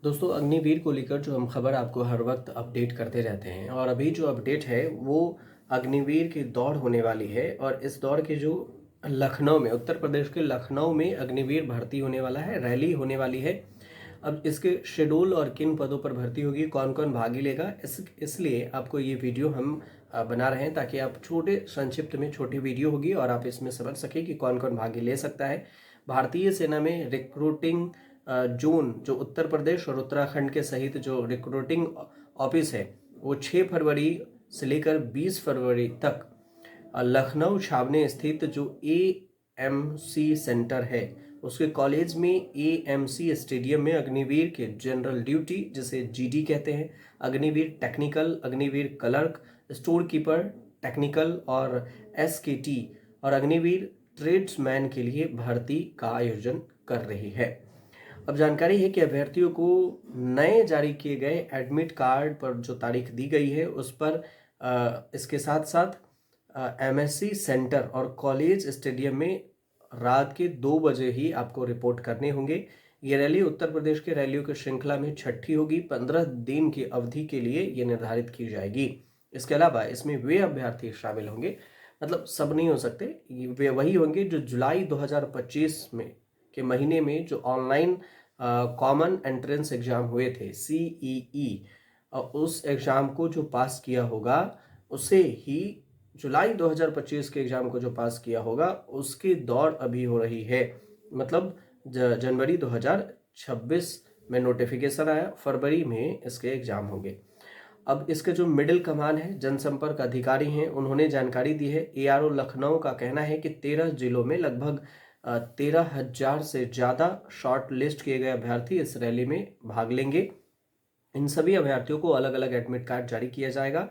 दोस्तों अग्निवीर को लेकर जो हम खबर आपको हर वक्त अपडेट करते रहते हैं और अभी जो अपडेट है वो अग्निवीर की दौड़ होने वाली है। और इस दौड़ के जो लखनऊ में, उत्तर प्रदेश के लखनऊ में अग्निवीर भर्ती होने वाला है, रैली होने वाली है। अब इसके शेड्यूल और किन पदों पर भर्ती होगी, कौन कौन भाग लेगा, इसलिए आपको ये वीडियो हम बना रहे हैं ताकि आप छोटे संक्षिप्त में छोटी वीडियो होगी और आप इसमें समझ सकें कि कौन कौन भाग ले सकता है। भारतीय सेना में रिक्रूटिंग जोन जो उत्तर प्रदेश और उत्तराखंड के सहित जो रिक्रूटिंग ऑफिस है वो 6 फरवरी से लेकर 20 फरवरी तक लखनऊ छावनी स्थित जो एएमसी सेंटर है उसके कॉलेज में एएमसी स्टेडियम में अग्निवीर के जनरल ड्यूटी, जिसे जीडी कहते हैं, Agniveer technical, Agniveer clerk, store keeper technical और एसकेटी और अग्निवीर ट्रेड्समैन के लिए भर्ती का आयोजन कर रही है। अब जानकारी है कि अभ्यर्थियों को नए जारी किए गए एडमिट कार्ड पर जो तारीख दी गई है उस पर इसके साथ साथ एमएससी सेंटर और कॉलेज स्टेडियम में रात के 2 बजे ही आपको रिपोर्ट करने होंगे। ये रैली उत्तर प्रदेश के रैलियों की श्रृंखला में छठी होगी। 15 दिन की अवधि के लिए ये निर्धारित की जाएगी। इसके अलावा इसमें वे अभ्यर्थी शामिल होंगे, मतलब सब नहीं हो सकते, वे वही होंगे जो जुलाई 2025 में के महीने में जो ऑनलाइन कॉमन एंट्रेंस एग्जाम हुए थे सीईई, उस एग्जाम को जो पास किया होगा उसे ही, जुलाई 2025 के एग्जाम को जो पास किया होगा उसकी दौड़ अभी हो रही है। मतलब जनवरी 2026 में नोटिफिकेशन आया, फरवरी में इसके एग्जाम होंगे। अब इसके जो मिडिल कमान है, जनसंपर्क अधिकारी हैं, उन्होंने जानकारी दी है। एआरओ लखनऊ का कहना है कि 13 जिलों में लगभग 13,000 से ज़्यादा शॉर्ट लिस्ट किए गए अभ्यर्थी इस रैली में भाग लेंगे। इन सभी अभ्यर्थियों को अलग अलग एडमिट कार्ड जारी किया जाएगा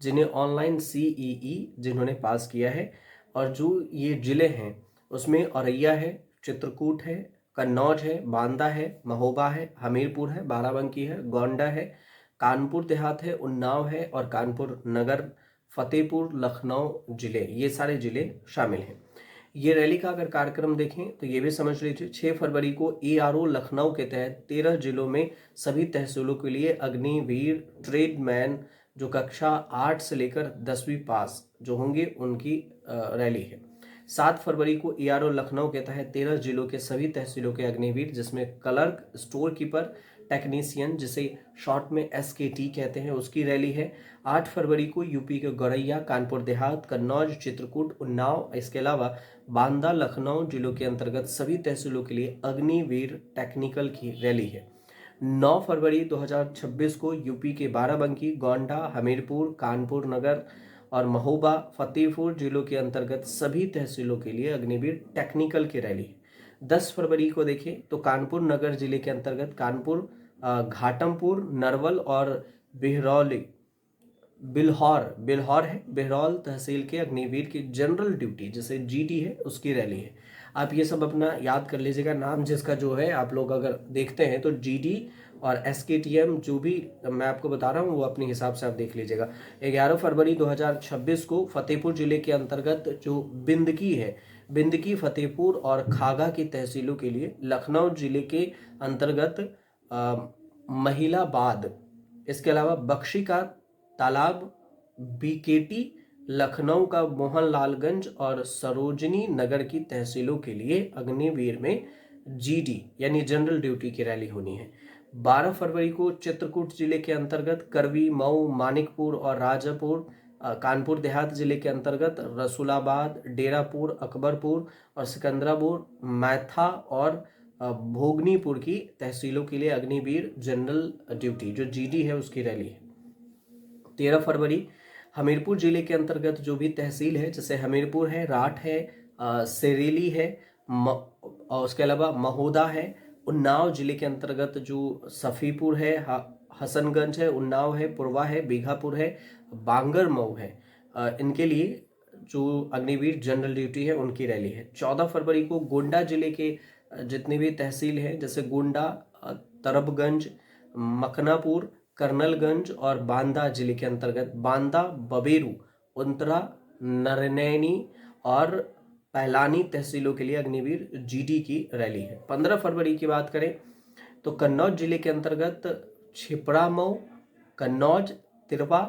जिन्हें ऑनलाइन सीईई जिन्होंने पास किया है। और जो ये जिले हैं उसमें औरैया है, चित्रकूट है, कन्नौज है, बांदा है, महोबा है, हमीरपुर है, बाराबंकी है, गोंडा है, कानपुर देहात है, उन्नाव है और कानपुर नगर, फतेहपुर, लखनऊ जिले, ये सारे जिले शामिल हैं। ये रैली का अगर कार्यक्रम देखें तो ये भी समझ लीजिए 6 फरवरी को एआरओ लखनऊ के तहत 13 जिलों में सभी तहसीलों के लिए अग्निवीर ट्रेडमैन जो कक्षा 8 से लेकर 10वीं पास जो होंगे उनकी रैली है। 7 फरवरी को एआरओ लखनऊ के तहत 13 जिलों के सभी तहसीलों के अग्निवीर, जिसमें क्लर्क, स्टोर कीपर, टेक्नीशियन, जिसे शॉर्ट में एसकेटी कहते हैं, उसकी रैली है। 8 फरवरी को यूपी के गौरैया, कानपुर देहात, कन्नौज, चित्रकूट, उन्नाव, इसके अलावा बांदा, लखनऊ जिलों के अंतर्गत सभी तहसीलों के लिए अग्निवीर टेक्निकल की रैली है। 9 फरवरी 2026 को यूपी के बाराबंकी, गोंडा, हमीरपुर, कानपुर नगर और महोबा, फतेहपुर जिलों के अंतर्गत सभी तहसीलों के लिए अग्निवीर टेक्निकल की रैली है। 10 फरवरी को देखें तो कानपुर नगर जिले के अंतर्गत कानपुर, घाटमपुर, नरवल और बिहरौली, बिल्हौर है, बिहरौल तहसील के अग्निवीर की जनरल ड्यूटी, जैसे जीडी है, उसकी रैली है। आप ये सब अपना याद कर लीजिएगा, नाम जिसका जो है आप लोग अगर देखते हैं तो जीडी और एसकेटीएम जो भी मैं आपको बता रहा हूँ वो अपने हिसाब से आप देख लीजिएगा। 11 फरवरी 2026 को फतेहपुर जिले के अंतर्गत जो बिंदकी है, बिंदकी, फतेहपुर और खागा की तहसीलों के लिए लखनऊ जिले के अंतर्गत महिलाबाद, इसके अलावा बख्शी का तालाब, बीकेटी, लखनऊ का मोहनलालगंज और सरोजनी नगर की तहसीलों के लिए अग्निवीर में जीडी यानी जनरल ड्यूटी की रैली होनी है। 12 फरवरी को चित्रकूट जिले के अंतर्गत करवी, मऊ, मानिकपुर और राजापुर, कानपुर देहात जिले के अंतर्गत रसूलाबाद, डेरापुर, अकबरपुर और सिकंदरापुर, मैथा और भोगनीपुर की तहसीलों के लिए अग्निवीर जनरल ड्यूटी जो जीडी है उसकी रैली है। 13 फरवरी हमीरपुर जिले के अंतर्गत जो भी तहसील है, जैसे हमीरपुर है, राठ है, सिरेली है, और उसके अलावा महोदा है, उन्नाव जिले के अंतर्गत जो सफ़ीपुर है, हसनगंज है, उन्नाव है, पुरवा है, बीघापुर है, बांगर मऊ है, इनके लिए जो अग्निवीर जनरल ड्यूटी है उनकी रैली है। 14 फरवरी को गोंडा जिले के जितनी भी तहसील हैं, जैसे गोंडा, तरबगंज, मखनापुर, कर्नलगंज और बांदा जिले के अंतर्गत बांदा, बबेरू, उंतरा, नरनैनी और पहलानी तहसीलों के लिए अग्निवीर जीडी की रैली है। 15 फरवरी की बात करें तो कन्नौज जिले के अंतर्गत छिपरामऊ, कन्नौज, तिरवा,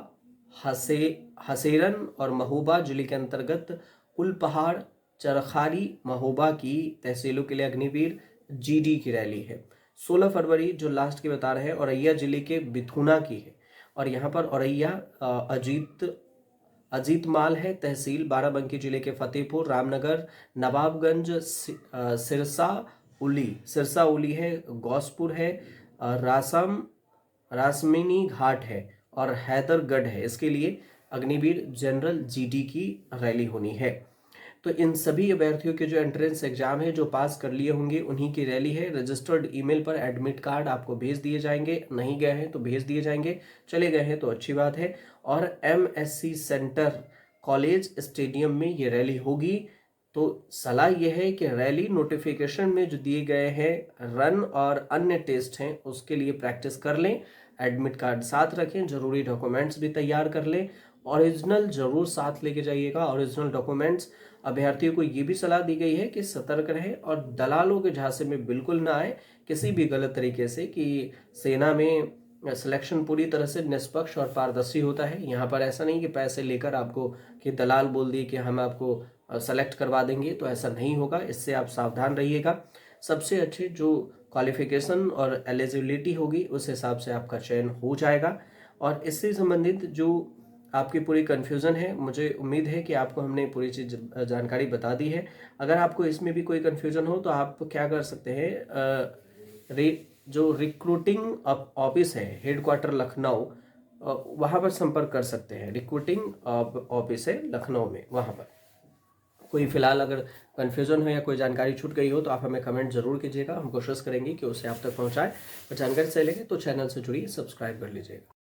हसेरन और महोबा जिले के अंतर्गत कुलपहाड़, चरखारी, महोबा की तहसीलों के लिए अग्निवीर जीडी की रैली है। 16 फरवरी जो लास्ट की बता रहे हैं औरैया जिले के बिथुना की है, और यहाँ पर औरैया अजीत माल है तहसील, बाराबंकी जिले के फतेहपुर, रामनगर, नवाबगंज, सिरसा उली है, गौसपुर है, रासमिनी घाट है और हैदरगढ़ है। इसके लिए अग्निवीर जनरल जीडी की रैली होनी है। तो इन सभी अभ्यर्थियों के जो एंट्रेंस एग्जाम है जो पास कर लिए होंगे उन्हीं की रैली है। रजिस्टर्ड ईमेल पर एडमिट कार्ड आपको भेज दिए जाएंगे, नहीं गए हैं तो भेज दिए जाएंगे, चले गए हैं तो अच्छी बात है। और MSC सेंटर कॉलेज स्टेडियम में ये रैली होगी। तो सलाह यह है कि रैली नोटिफिकेशन में जो दिए गए हैं रन और अन्य टेस्ट हैं उसके लिए प्रैक्टिस कर लें, एडमिट कार्ड साथ रखें, जरूरी डॉक्यूमेंट्स भी तैयार कर लें, ओरिजिनल जरूर साथ लेके जाइएगा ओरिजिनल डॉक्यूमेंट्स। अभ्यर्थियों को ये भी सलाह दी गई है कि सतर्क रहे और दलालों के झांसे में बिल्कुल ना आए किसी भी गलत तरीके से, कि सेना में सिलेक्शन पूरी तरह से निष्पक्ष और पारदर्शी होता है। यहाँ पर ऐसा नहीं कि पैसे लेकर आपको कि दलाल बोल दिए कि हम आपको सेलेक्ट करवा देंगे, तो ऐसा नहीं होगा। इससे आप सावधान रहिएगा। सबसे अच्छे जो क्वालिफिकेशन और एलिजिबिलिटी होगी उस हिसाब से आपका चयन हो जाएगा। और इससे संबंधित जो आपकी पूरी कन्फ्यूज़न है, मुझे उम्मीद है कि आपको हमने पूरी चीज़ जानकारी बता दी है। अगर आपको इसमें भी कोई कन्फ्यूज़न हो तो आप क्या कर सकते हैं, जो रिक्रूटिंग ऑफिस है हेडक्वार्टर लखनऊ, वहाँ पर संपर्क कर सकते हैं। रिक्रूटिंग ऑफिस है लखनऊ में, वहाँ पर कोई फिलहाल अगर कन्फ्यूज़न हो या कोई जानकारी छूट गई हो तो आप हमें कमेंट जरूर कीजिएगा। हम कोशिश करेंगे कि उसे आप तक पहुँचाएं। और जानकारी से लेंगे तो चैनल से जुड़िए, सब्सक्राइब कर लीजिएगा।